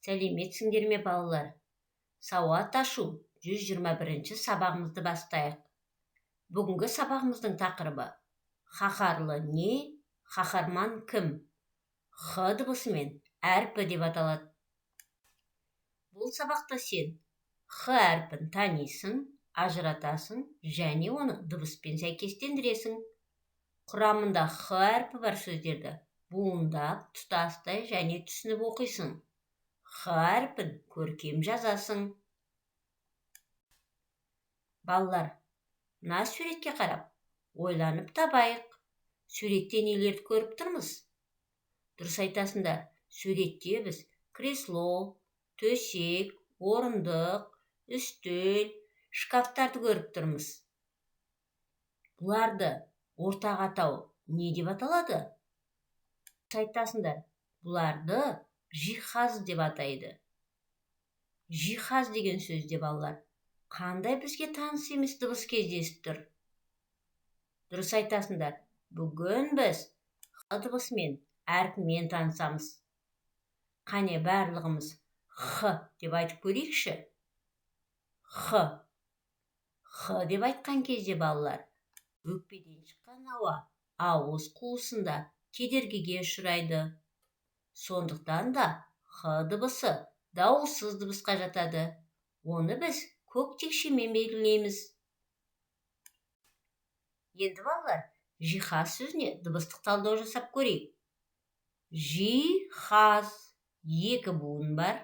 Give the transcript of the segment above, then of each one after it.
Сәлеметсіңдер ме балалар? Сауат ашу 121 сабағымызды бастайық. Бүгінгі сабағымыздың тақырыбы қаһарлы не, қаһарман кім? Х дыбысымен әрпі деп аталады. Бұл сабақта сен Х әрпін танисың, ажыратасың және оны дыбыспен сәйкестендіресің. Құрамында Х әрпі бар сөздерді буындап, тұтастай және түсініп оқисың. Х әрпін көркем жазасың. Балалар, мына суретке қарап, ойланып табайық. Суретте нелерді көріп тұрмыз? Дұрыс айтасыңдар, суретте біз кресло, төсек, орындық, үстел, шкафтарды көріп тұрмыз. Бұларды ортақ атау не деп аталады? Дұрыс айтасыңдар, бұларды жиһаз деп атайды. Жиһаз деген сөзде балалар, қандай бізге таныс емес дыбыс кездесіп тұр? Дұрыс айтасыңдар, бүгін біз Х дыбысымен, әрпімен танысамыз. Қане барлығымыз Х деп айтып көрейікші. Х. Х деп айтқан кезде балалар, өкпеден шыққан ауа ауыз қуысында кедергіге ұшырайды. Сондықтан да Х дыбысы дауыссыз дыбысқа жатады. Оны біз көк текшемен белгілейміз. Енді балалар, жиһаз сөзіне дыбыстық талдау жасап көрейік. Жиһаз, 2 буын бар,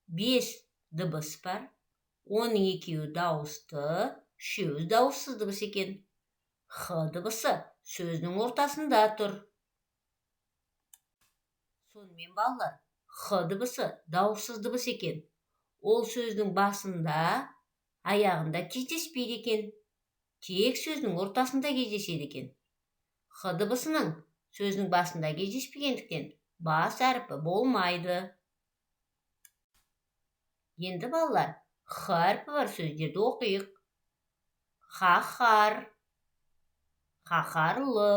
5 дыбыс бар, оның 2-і дауысты, 3-і дауыссыз дыбыс екен. Х дыбысы сөздің ортасында тұр. Сонымен балалар, Х дыбысы дауыссыз дыбыс екен. Ол сөздің басында, аяғында кездеспейді екен. Тек сөздің ортасында кездеседі екен. Х дыбысының сөздің басында кездеспегендіктен бас әрпі болмайды. Енді балалар, Х әрпі бар сөздерді оқиық. Қаһар, қаһарлы,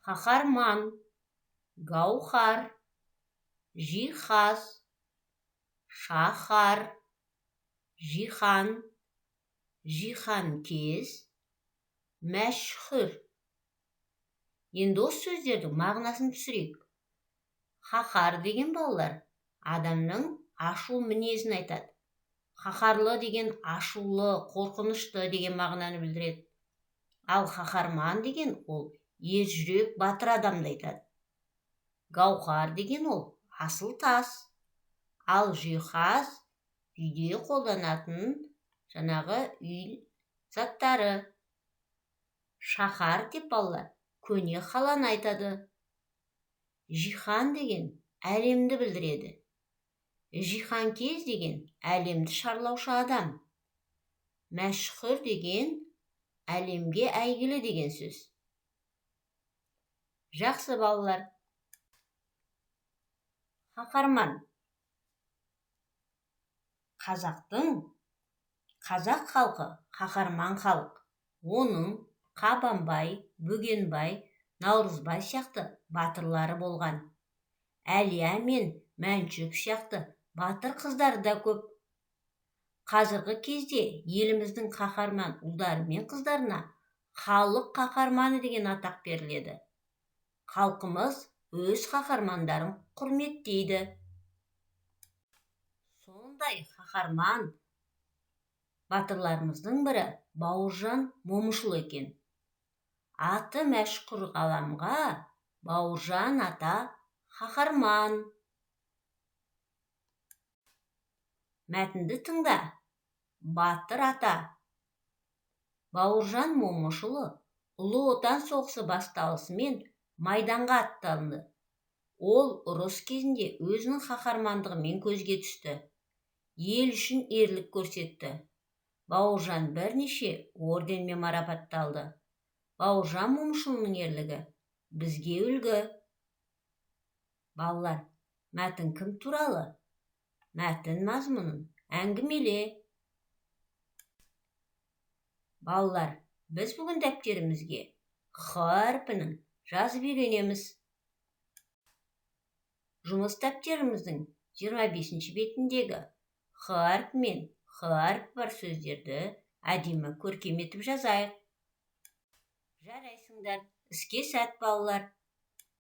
қаһарман, гауһар, жиһаз, шаһар, жиһан, жиһанкез, мәшһүр. Енді осы сөздердің мағынасын түсірейік. Қаһар деген балалар адамның ашу мінезін айтады. Қаһарлы деген ашулы, қорқынышты деген мағынаны білдіреді. Ал қаһарман деген ол ержүрек, батыр адамды айтады. Гауһар деген ол асыл тас. Ал жиһаз үйде қолданатын үй заттары. Шаһар деп балалар көне қаланы айтады. Жиһан деген әлемді білдіреді. Жиһанкез деген әлемді шарлаушы адам. Мәшһүр деген әлемге әйгілі деген сөз. Жақсы балалар. Қаһарман. Қазақ халқы қаһарман халық. Оның Қабанбай, Бөгенбай, Наурызбай сияқты батырлары болған. Әлия мен Мәншүк сияқты батыр қыздары да көп. Қазіргі кезде еліміздің қаһарман ұлдары мен қыздарына халық қаһарманы деген атақ беріледі. Халқымыз өз қаһармандарын құрметтейді. Сондай қаһарман батырларымыздың бірі Бауыржан Момышұлы екен. Аты мәшһүр ғаламға Бауыржан ата қаһарман. Мәтінді тыңда. Батыр ата. Бауыржан Момышұлы Ұлы Отан соғысы басталысымен майданға аттанды. Ол ұрыс кезінде өзінің қаһармандығымен көзге түсті. Ел үшін ерлік көрсетті. Бауыржан бірнеше орденмен марапатталды. Бауыржан Момышұлының ерлігі бізге үлгі. Балалар, мәтін кім туралы? Мәтін мазмұнын әңгімеле. Балалар, біз бүгін дәптерімізге Х әрпінің жазып үйренеміз. жұмыс дәптеріміздің 25 бетіндегі Х әрпі мен Х әрпі бар сөздерді әдемі көркем етіп жазайық. Жарайсыңдар, іске сәт балалар.